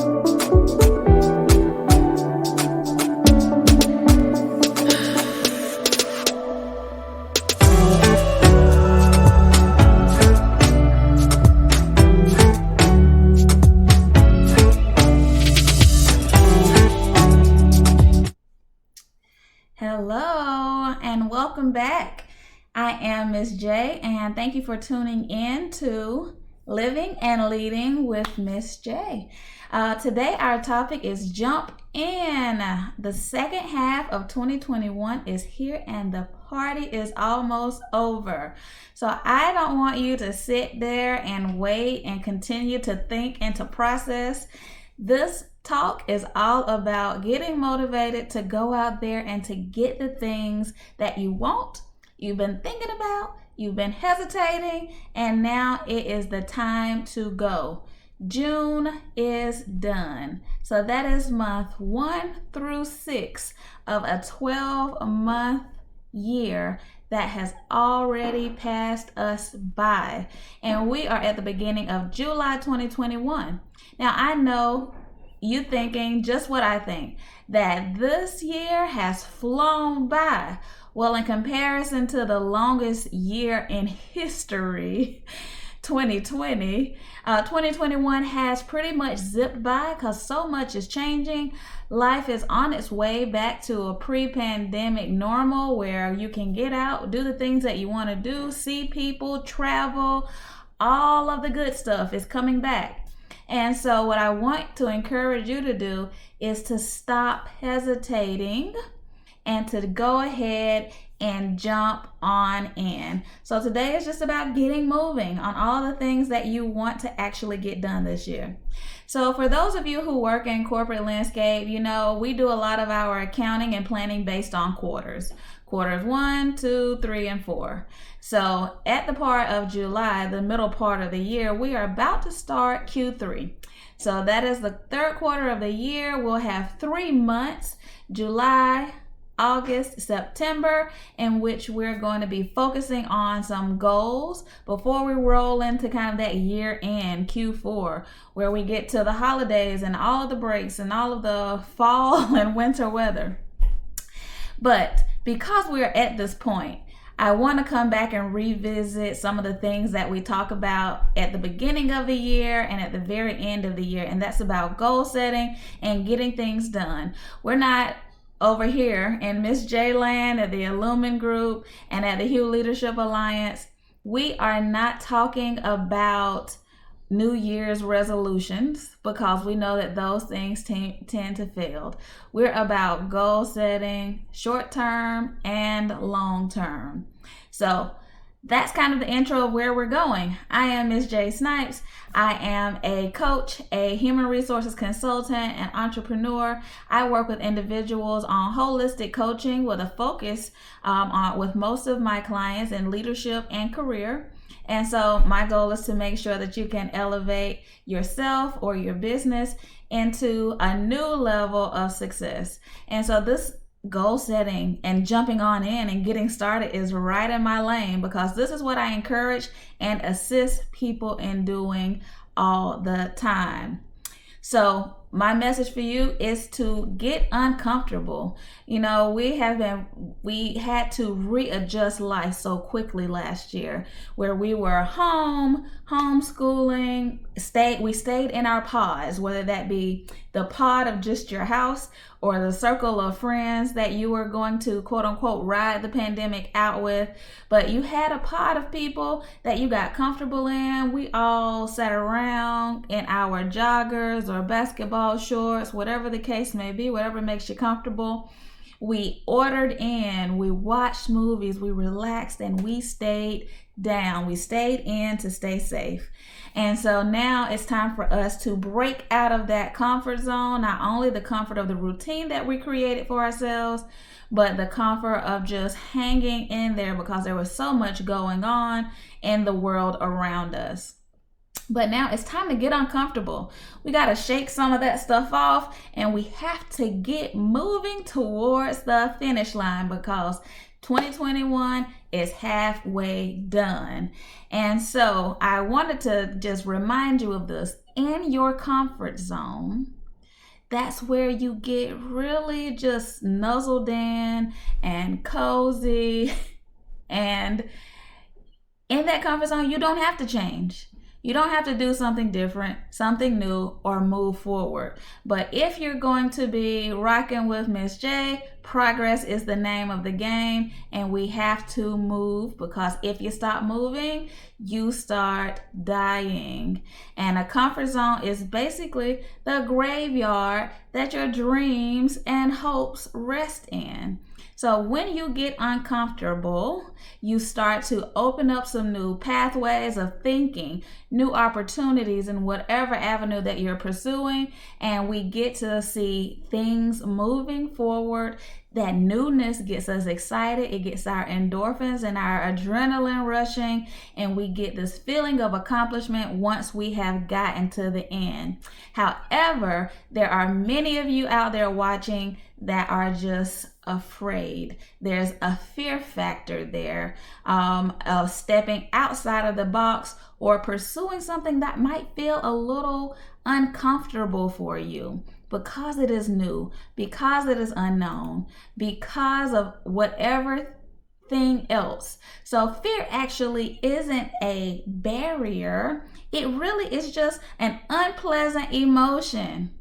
Hello and welcome back. I am Miss J and thank you for tuning in to Living and Leading with Miss J. Today our topic is Jump In. The second half of 2021 is here and the party is almost over. So I don't want you to sit there and wait and continue to think and to process. This talk is all about getting motivated to go out there and to get the things that you want, you've been thinking about, you've been hesitating, and now it is the time to go. June is done. So that is month 1 through 6 of a 12-month year that has already passed us by. And we are at the beginning of July 2021. Now I know you thinking just what I think, that this year has flown by. Well, in comparison to the longest year in history, 2020, 2021 has pretty much zipped by because so much is changing. Life is on its way back to a pre-pandemic normal where you can get out, do the things that you want to do, see people, travel, all of the good stuff is coming back. And so what I want to encourage you to do is to stop hesitating and to go ahead and jump on in. So today is just about getting moving on all the things that you want to actually get done this year. So for those of you who work in corporate landscape, you know, we do a lot of our accounting and planning based on quarters. Quarters 1, 2, 3, and 4. So at the part of July, the middle part of the year, we are about to start Q3. So that is the third quarter of the year. We'll have 3 months, July, August, September, in which we're going to be focusing on some goals before we roll into kind of that year end, Q4, where we get to the holidays and all of the breaks and all of the fall and winter weather. But because we're at this point, I want to come back and revisit some of the things that we talk about at the beginning of the year and at the very end of the year, and that's about goal setting and getting things done. We're not over here in Miss J Land at the Illumin Group and at the Hue Leadership Alliance. We are not talking about New Year's resolutions because we know that those things tend to fail. We're about goal setting, short term and long term. So that's kind of the intro of where we're going. I am Ms. J Snipes. I am a coach, a human resources consultant, and entrepreneur. I work with individuals on holistic coaching with a focus with most of my clients in leadership and career. And so my goal is to make sure that you can elevate yourself or your business into a new level of success. And so this goal setting and jumping on in and getting started is right in my lane because this is what I encourage and assist people in doing all the time. So my message for you is to get uncomfortable. You know, we had to readjust life so quickly last year where we were homeschooling, we stayed in our pods, whether that be the pod of just your house or the circle of friends that you were going to quote unquote ride the pandemic out with. But you had a pod of people that you got comfortable in. We all sat around in our joggers or basketball shorts, whatever the case may be, whatever makes you comfortable. We ordered in, we watched movies, we relaxed, and we stayed down. We stayed in to stay safe. And so now it's time for us to break out of that comfort zone, not only the comfort of the routine that we created for ourselves, but the comfort of just hanging in there because there was so much going on in the world around us. But now it's time to get uncomfortable. We got to shake some of that stuff off and we have to get moving towards the finish line because 2021 is halfway done. And so I wanted to just remind you of this. In your comfort zone, that's where you get really just nuzzled in and cozy. And in that comfort zone, you don't have to change. You don't have to do something different, something new, or move forward. But if you're going to be rocking with Miss J, progress is the name of the game, and we have to move, because if you stop moving, you start dying. And a comfort zone is basically the graveyard that your dreams and hopes rest in. So when you get uncomfortable, you start to open up some new pathways of thinking, new opportunities in whatever avenue that you're pursuing, and we get to see things moving forward. That newness gets us excited. It gets our endorphins and our adrenaline rushing, and we get this feeling of accomplishment once we have gotten to the end. However, there are many of you out there watching that are just afraid. There's a fear factor there of stepping outside of the box or pursuing something that might feel a little uncomfortable for you, because it is new, because it is unknown, because of whatever thing else. So fear actually isn't a barrier. It really is just an unpleasant emotion.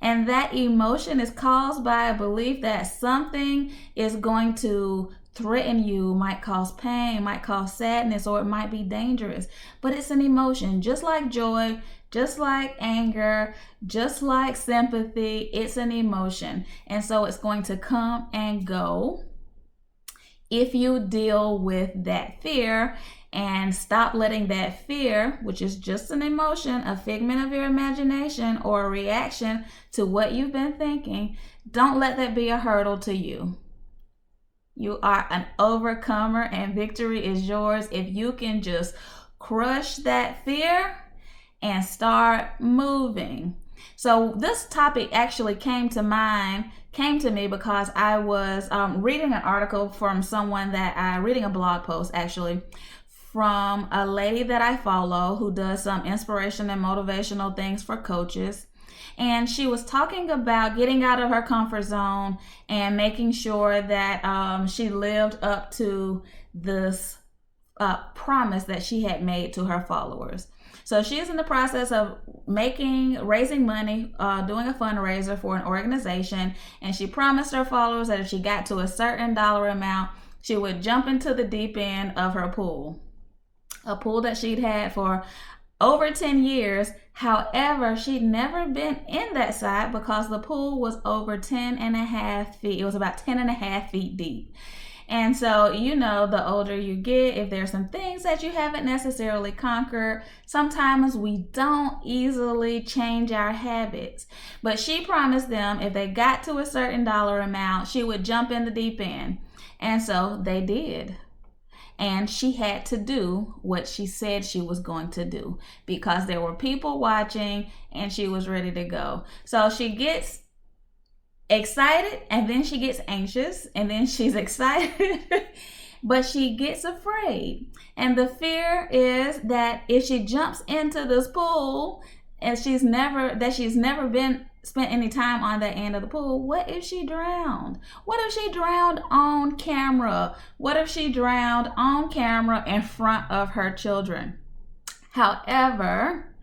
And that emotion is caused by a belief that something is going to threaten you, might cause pain, might cause sadness, or it might be dangerous. But it's an emotion, just like joy, just like anger, just like sympathy. It's an emotion. And so it's going to come and go if you deal with that fear and stop letting that fear, which is just an emotion, a figment of your imagination, or a reaction to what you've been thinking, don't let that be a hurdle to you. You are an overcomer, and victory is yours if you can just crush that fear and start moving. So this topic actually came to me because I was reading an article from someone reading a blog post actually from a lady that I follow who does some inspiration and motivational things for coaches. And she was talking about getting out of her comfort zone and making sure that she lived up to this promise that she had made to her followers. So she is in the process of raising money, doing a fundraiser for an organization. And she promised her followers that if she got to a certain dollar amount, she would jump into the deep end of her pool. A pool that she'd had for over 10 years. However, she'd never been in that side because the pool was over 10.5 feet. It was about 10.5 feet deep. And so, the older you get, if there's some things that you haven't necessarily conquered, sometimes we don't easily change our habits. But she promised them if they got to a certain dollar amount, she would jump in the deep end. And so they did. And she had to do what she said she was going to do because there were people watching and she was ready to go. So she gets excited, and then she gets anxious, and then she's excited, but she gets afraid. And the fear is that if she jumps into this pool and she's never spent any time on that end of the pool, what if she drowned? What if she drowned on camera? What if she drowned on camera in front of her children? However,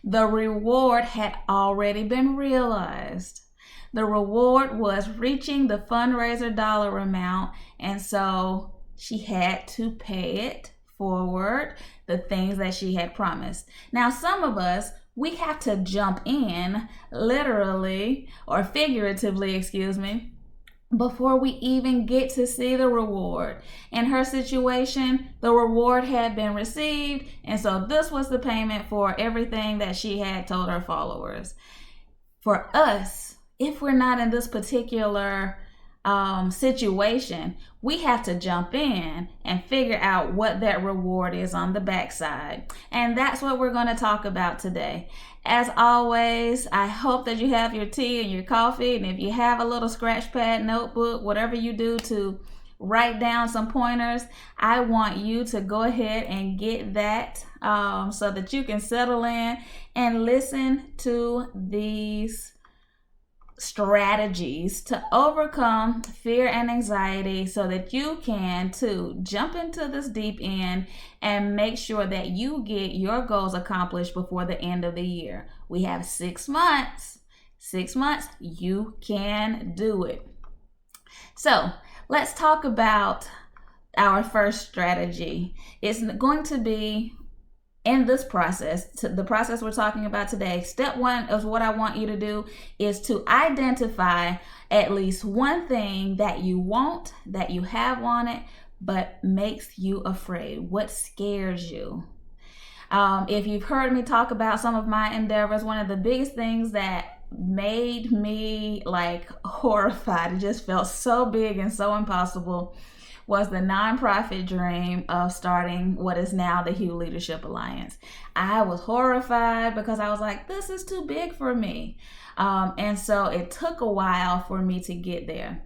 the reward had already been realized. The reward was reaching the fundraiser dollar amount, and so she had to pay it forward, the things that she had promised. Now, some of us, we have to jump in, literally or figuratively, before we even get to see the reward. In her situation, the reward had been received, and so this was the payment for everything that she had told her followers. For us, if we're not in this particular situation, we have to jump in and figure out what that reward is on the backside. And that's what we're going to talk about today. As always, I hope that you have your tea and your coffee, and if you have a little scratch pad, notebook, whatever you do to write down some pointers, I want you to go ahead and get that so that you can settle in and listen to these strategies to overcome fear and anxiety so that you can too jump into this deep end and make sure that you get your goals accomplished before the end of the year. We have 6 months. 6 months, you can do it. So let's talk about our first strategy. It's going to be in this process, the process we're talking about today. Step 1 of what I want you to do is to identify at least one thing that you want, that you have on it, but makes you afraid. What scares you? If you've heard me talk about some of my endeavors, one of the biggest things that made me like horrified, it just felt so big and so impossible, was the nonprofit dream of starting what is now the Hue Leadership Alliance. I was horrified because I was like, this is too big for me. And so it took a while for me to get there.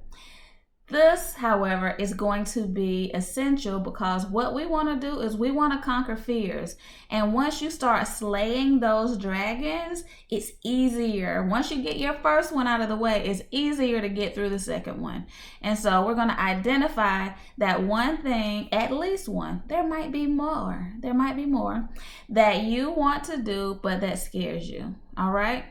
This, however, is going to be essential because what we want to do is we want to conquer fears. And once you start slaying those dragons, it's easier. Once you get your first one out of the way, it's easier to get through the second one. And so we're going to identify that one thing, at least one, there might be more that you want to do, but that scares you. All right?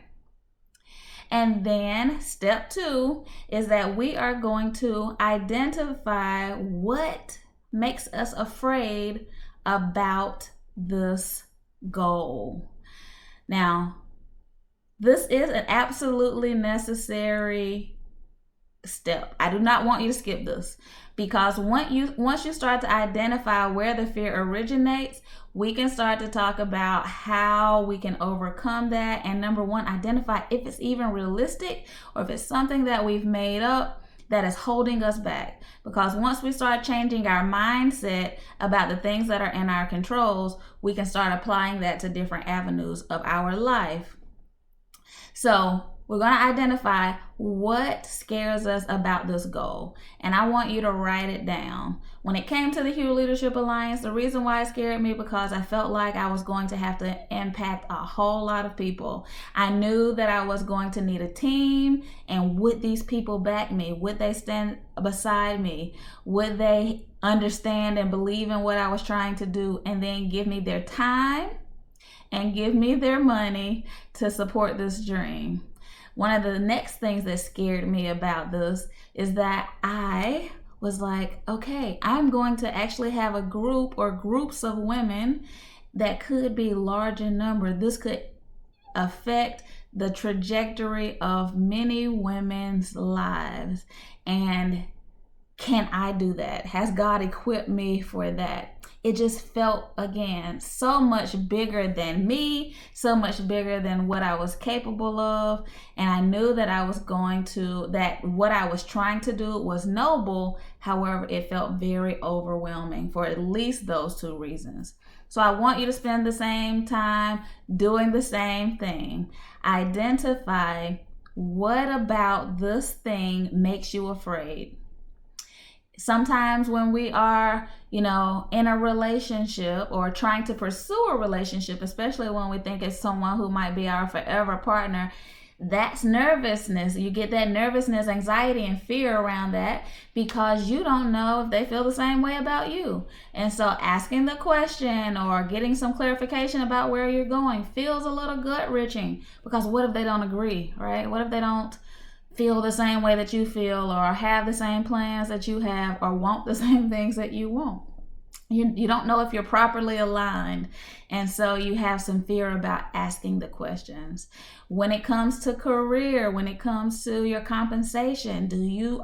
And then step 2 is that we are going to identify what makes us afraid about this goal. Now, this is an absolutely necessary step. I do not want you to skip this, because once you start to identify where the fear originates, we can start to talk about how we can overcome that. And number 1, identify if it's even realistic or if it's something that we've made up that is holding us back. Because once we start changing our mindset about the things that are in our controls, we can start applying that to different avenues of our life. So we're going to identify what scares us about this goal. And I want you to write it down. When it came to the Hue Leadership Alliance, the reason why it scared me because I felt like I was going to have to impact a whole lot of people. I knew that I was going to need a team, and would these people back me? Would they stand beside me? Would they understand and believe in what I was trying to do, and then give me their time and give me their money to support this dream? One of the next things that scared me about this is that I was like, okay, I'm going to actually have a group or groups of women that could be large in number. This could affect the trajectory of many women's lives. And can I do that? Has God equipped me for that? It just felt, again, so much bigger than me, so much bigger than what I was capable of. And I knew that that what I was trying to do was noble. However, it felt very overwhelming for at least those 2 reasons. So I want you to spend the same time doing the same thing. Identify what about this thing makes you afraid. Sometimes when we are, in a relationship or trying to pursue a relationship, especially when we think it's someone who might be our forever partner, that's nervousness. You get that nervousness, anxiety, and fear around that because you don't know if they feel the same way about you. And so asking the question or getting some clarification about where you're going feels a little gut-wrenching, because what if they don't agree, right? What if they don't feel the same way that you feel, or have the same plans that you have, or want the same things that you want? You don't know if you're properly aligned, and so you have some fear about asking the questions. When it comes to career, when it comes to your compensation,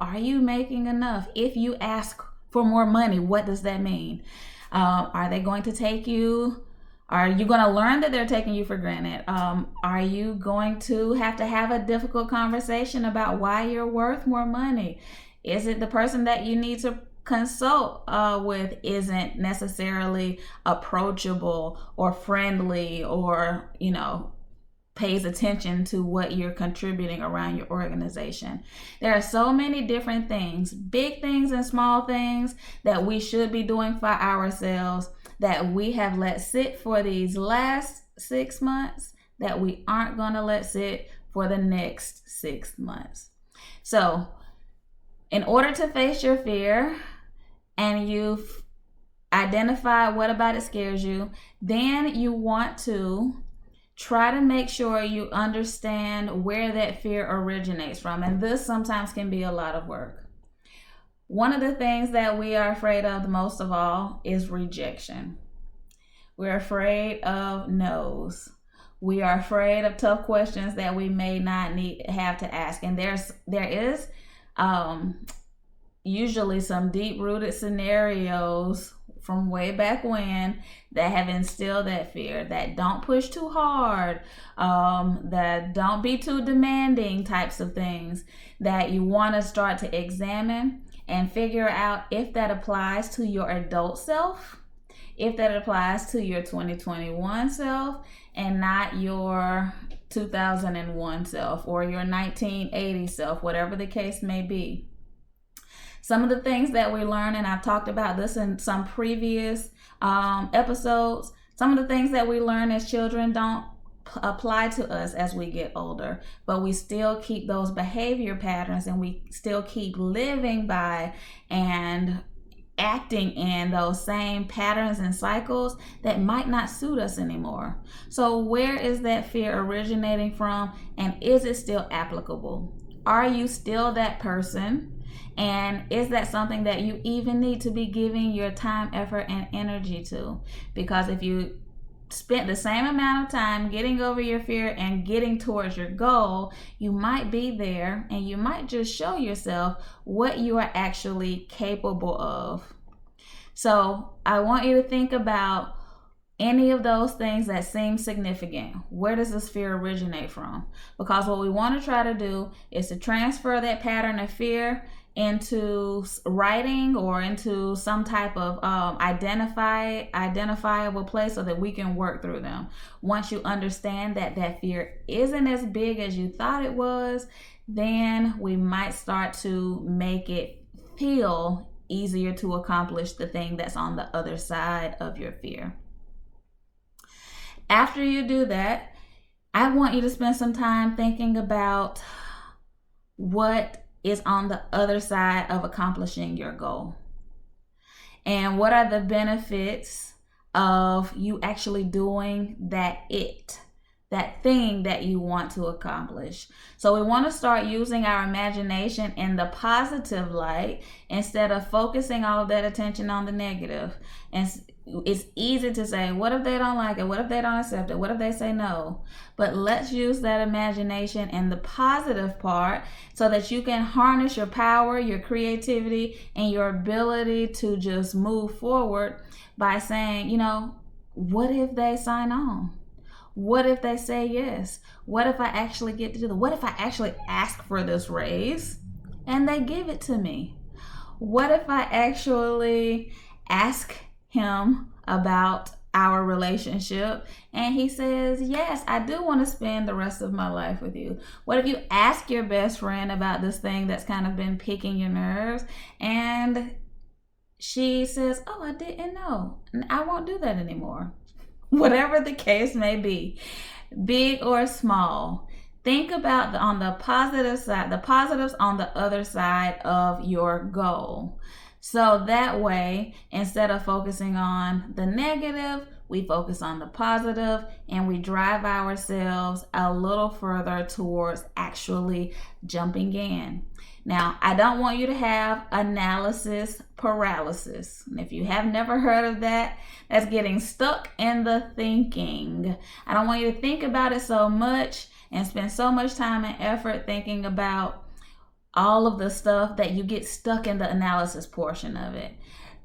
are you making enough? If you ask for more money, what does that mean? Are they going to take you? Are you going to learn that they're taking you for granted? Are you going to have a difficult conversation about why you're worth more money? Is it the person that you need to consult with isn't necessarily approachable or friendly, or, pays attention to what you're contributing around your organization. There are so many different things, big things and small things, that we should be doing for ourselves that we have let sit for these last 6 months that we aren't going to let sit for the next 6 months. So in order to face your fear, and you've identified what about it scares you, then you want to try to make sure you understand where that fear originates from. And this sometimes can be a lot of work. One of the things that we are afraid of the most of all is rejection. We're afraid of no's. We are afraid of tough questions that we may not have to ask. And there is usually some deep-rooted scenarios from way back when that have instilled that fear, that don't push too hard, that don't be too demanding types of things, that you want to start to examine and figure out if that applies to your adult self, if that applies to your 2021 self, and not your 2001 self or your 1980 self, whatever the case may be. Some of the things that we learn, and I've talked about this in some previous episodes, some of the things that we learn as children don't apply to us as we get older, but we still keep those behavior patterns, and we still keep living by and acting in those same patterns and cycles that might not suit us anymore. So where is that fear originating from, and is it still applicable? Are you still that person? And is that something that you even need to be giving your time, effort, and energy to? Because if you spent the same amount of time getting over your fear and getting towards your goal, you might be there, and you might just show yourself what you are actually capable of. So I want you to think about any of those things that seem significant. Where does this fear originate from? Because what we want to try to do is to transfer that pattern of fear into writing or into some type of identifiable place so that we can work through them. Once you understand that that fear isn't as big as you thought it was, then we might start to make it feel easier to accomplish the thing that's on the other side of your fear. After you do that, I want you to spend some time thinking about what is on the other side of accomplishing your goal. And what are the benefits of you actually doing that thing that you want to accomplish? So we want to start using our imagination in the positive light instead of focusing all of that attention on the negative. And it's easy to say, what if they don't like it? What if they don't accept it? What if they say no? But let's use that imagination in the positive part so that you can harness your power, your creativity, and your ability to just move forward by saying, what if they sign on? What if they say yes? What if I actually get to do what if I actually ask for this raise and they give it to me? What if I actually ask him about our relationship and he says, yes, I do want to spend the rest of my life with you? What if you ask your best friend about this thing that's kind of been picking your nerves and she says, oh, I didn't know, and I won't do that anymore? Whatever the case may be, big or small, think about on the positive side, the positives on the other side of your goal. So that way, instead of focusing on the negative, we focus on the positive and we drive ourselves a little further towards actually jumping in. Now, I don't want you to have analysis paralysis. And if you have never heard of that, that's getting stuck in the thinking. I don't want you to think about it so much and spend so much time and effort thinking about all of the stuff that you get stuck in the analysis portion of it.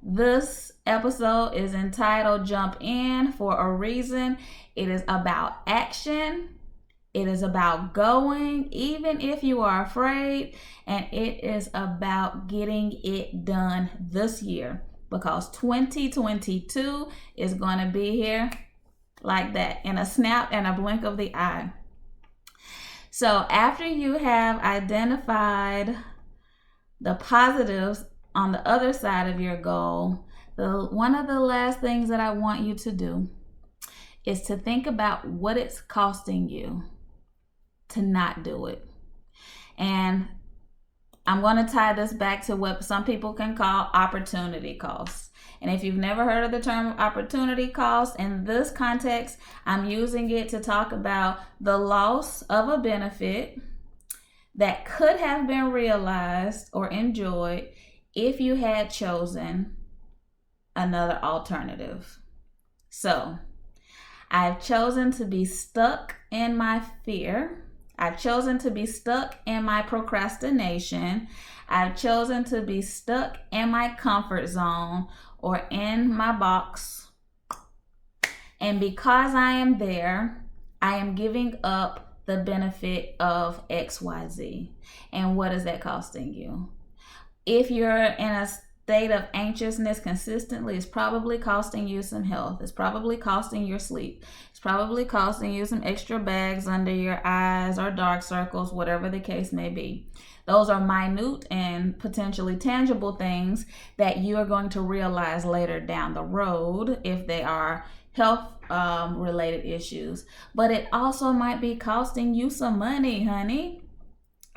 This episode is entitled Jump In for a reason. It is about action. It is about going, even if you are afraid, and it is about getting it done this year, because 2022 is going to be here like that, in a snap and a blink of the eye. So after you have identified the positives on the other side of your goal, one of the last things that I want you to do is to think about what it's costing you to not do it. And I'm going to tie this back to what some people can call opportunity costs. And if you've never heard of the term opportunity cost, in this context, I'm using it to talk about the loss of a benefit that could have been realized or enjoyed if you had chosen another alternative. So, I've chosen to be stuck in my fear. I've chosen to be stuck in my procrastination. I've chosen to be stuck in my comfort zone or in my box. And because I am there, I am giving up the benefit of XYZ. And what is that costing you? If you're in a state of anxiousness consistently, it's probably costing you some health. It's probably costing your sleep. It's probably costing you some extra bags under your eyes or dark circles, whatever the case may be. Those are minute and potentially tangible things that you are going to realize later down the road if they are health related issues. But it also might be costing you some money, honey.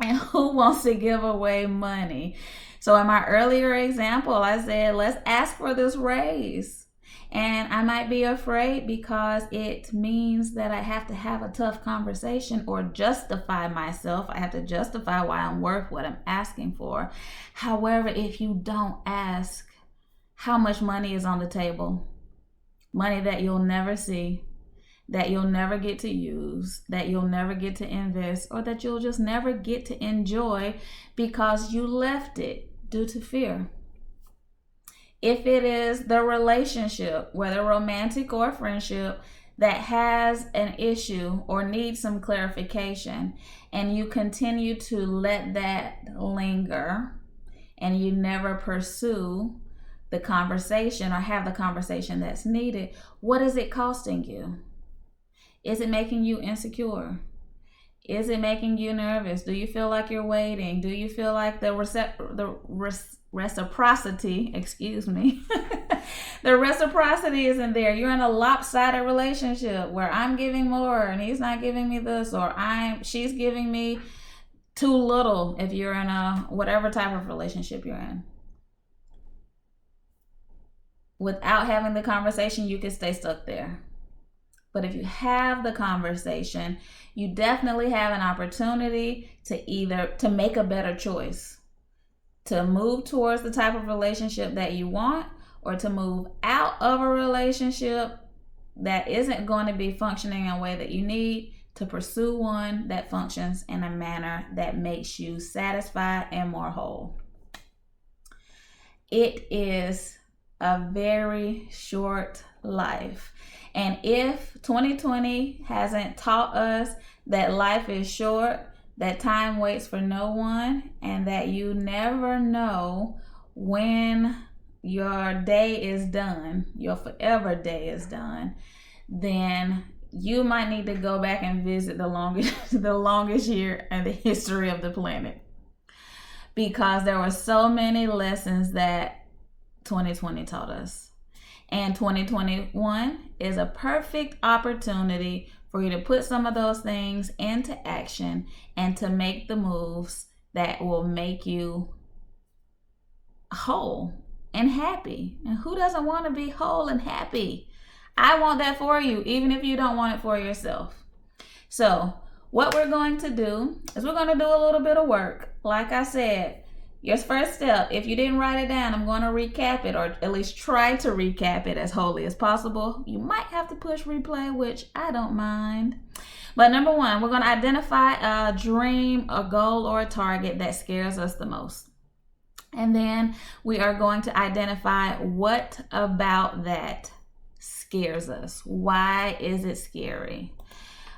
And who wants to give away money? So in my earlier example, I said, let's ask for this raise. And I might be afraid because it means that I have to have a tough conversation or justify myself. I have to justify why I'm worth what I'm asking for. However, if you don't ask how much money is on the table, money that you'll never see, that you'll never get to use, that you'll never get to invest, or that you'll just never get to enjoy because you left it due to fear. If it is the relationship, whether romantic or friendship, that has an issue or needs some clarification, and you continue to let that linger and you never pursue the conversation or have the conversation that's needed, what is it costing you? Is it making you insecure? Is it making you nervous? Do you feel like you're waiting? Do you feel like the reciprocity, the reciprocity isn't there? You're in a lopsided relationship where I'm giving more and he's not giving me this, or she's giving me too little if you're in a whatever type of relationship you're in. Without having the conversation, you can stay stuck there. But if you have the conversation, you definitely have an opportunity to make a better choice, to move towards the type of relationship that you want, or to move out of a relationship that isn't going to be functioning in a way that you need, to pursue one that functions in a manner that makes you satisfied and more whole. It is a very short life. And if 2020 hasn't taught us that life is short, that time waits for no one, and that you never know when your day is done, your forever day is done, then you might need to go back and visit the longest year in the history of the planet. Because there were so many lessons that 2020 taught us. And 2021 is a perfect opportunity for you to put some of those things into action and to make the moves that will make you whole and happy. And who doesn't want to be whole and happy? I want that for you, even if you don't want it for yourself. So what we're going to do is we're going to do a little bit of work. Like I said, your first step, if you didn't write it down, I'm going to recap it, or at least try to recap it as wholly as possible. You might have to push replay, which I don't mind. But number one, we're going to identify a dream, a goal, or a target that scares us the most. And then we are going to identify what about that scares us. Why is it scary?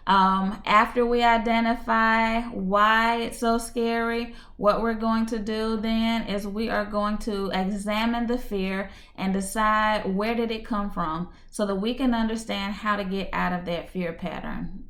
After we identify why it's so scary, what we're going to do then is we are going to examine the fear and decide where did it come from so that we can understand how to get out of that fear pattern.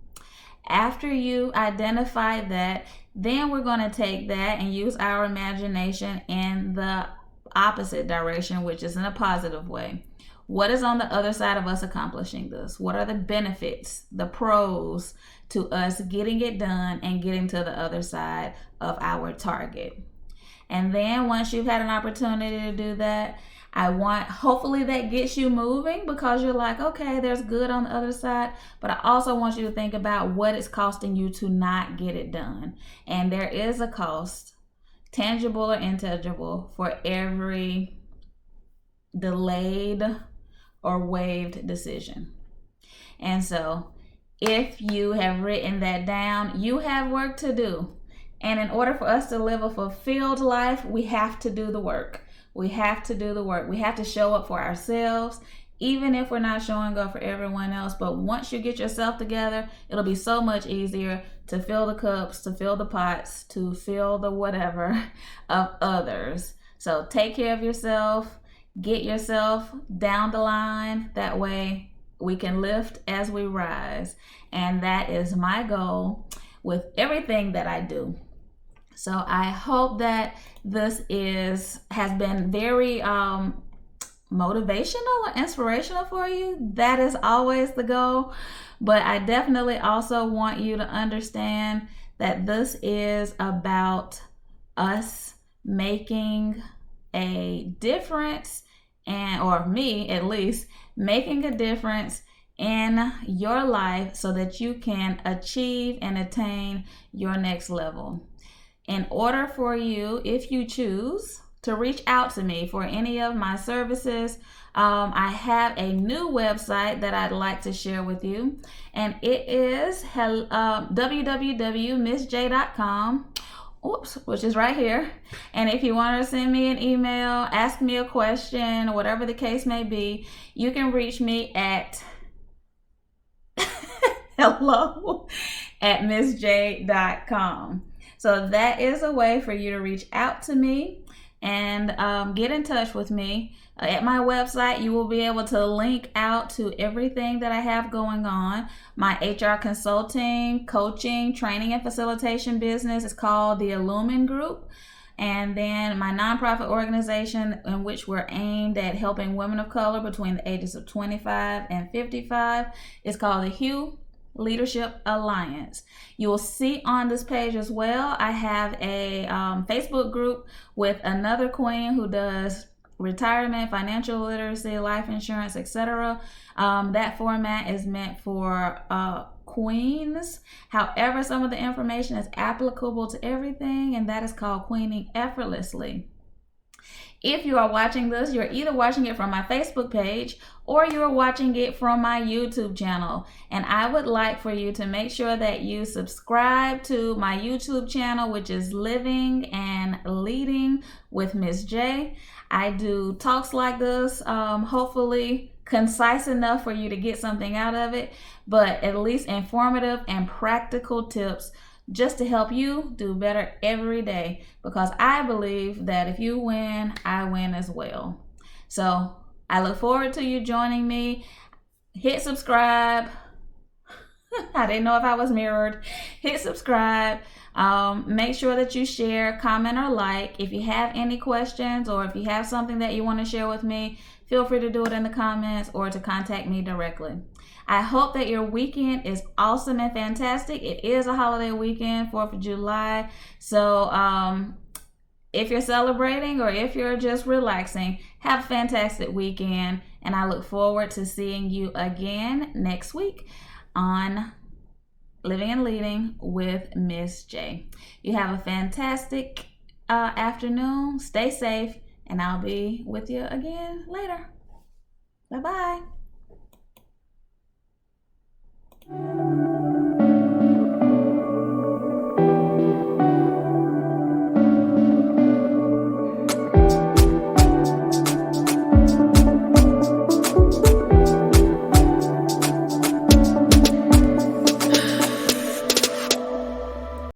After you identify that, then we're going to take that and use our imagination in the opposite direction, which is in a positive way. What is on the other side of us accomplishing this? What are the benefits, the pros to us getting it done and getting to the other side of our target? And then once you've had an opportunity to do that, hopefully that gets you moving, because you're like, okay, there's good on the other side, but I also want you to think about what it's costing you to not get it done. And there is a cost, tangible or intangible, for every delayed or waived decision. And so if you have written that down, you have work to do. And in order for us to live a fulfilled life, we have to do the work. We have to do the work. We have to show up for ourselves, even if we're not showing up for everyone else. But once you get yourself together, it'll be so much easier to fill the cups, to fill the pots, to fill the whatever of others. So take care of yourself. Get yourself down the line. That way we can lift as we rise. And that is my goal with everything that I do. So I hope that this has been very motivational or inspirational for you. That is always the goal. But I definitely also want you to understand that this is about us making a difference, or me at least, making a difference in your life so that you can achieve and attain your next level. In order for you, if you choose to reach out to me for any of my services, I have a new website that I'd like to share with you, and it is www.missj.com, which is right here. And if you want to send me an email, ask me a question, whatever the case may be, you can reach me at hello@missj.com. So that is a way for you to reach out to me and get in touch with me. At my website, you will be able to link out to everything that I have going on. My HR consulting, coaching, training, and facilitation business is called the Illumin Group. And then my nonprofit organization, in which we're aimed at helping women of color between the ages of 25 and 55, is called the Hue Leadership Alliance. You will see on this page as well, I have a Facebook group with another queen who does retirement, financial literacy, life insurance, etc. That format is meant for queens. However, some of the information is applicable to everything, and that is called Queening Effortlessly. If you are watching this, you're either watching it from my Facebook page or you're watching it from my YouTube channel. And I would like for you to make sure that you subscribe to my YouTube channel, which is Living and Leading with Miss J. I do talks like this, hopefully concise enough for you to get something out of it, but at least informative and practical tips just to help you do better every day, because I believe that if you win, I win as well. So I look forward to you joining me. Hit subscribe. I didn't know if I was mirrored. Hit subscribe. Make sure that you share, comment, or like. If you have any questions or if you have something that you want to share with me, feel free to do it in the comments or to contact me directly. I hope that your weekend is awesome and fantastic. It is a holiday weekend, 4th of July. So if you're celebrating or if you're just relaxing, have a fantastic weekend. And I look forward to seeing you again next week on Living and Leading with Miss J. You have a fantastic afternoon. Stay safe, and I'll be with you again later. Bye-bye.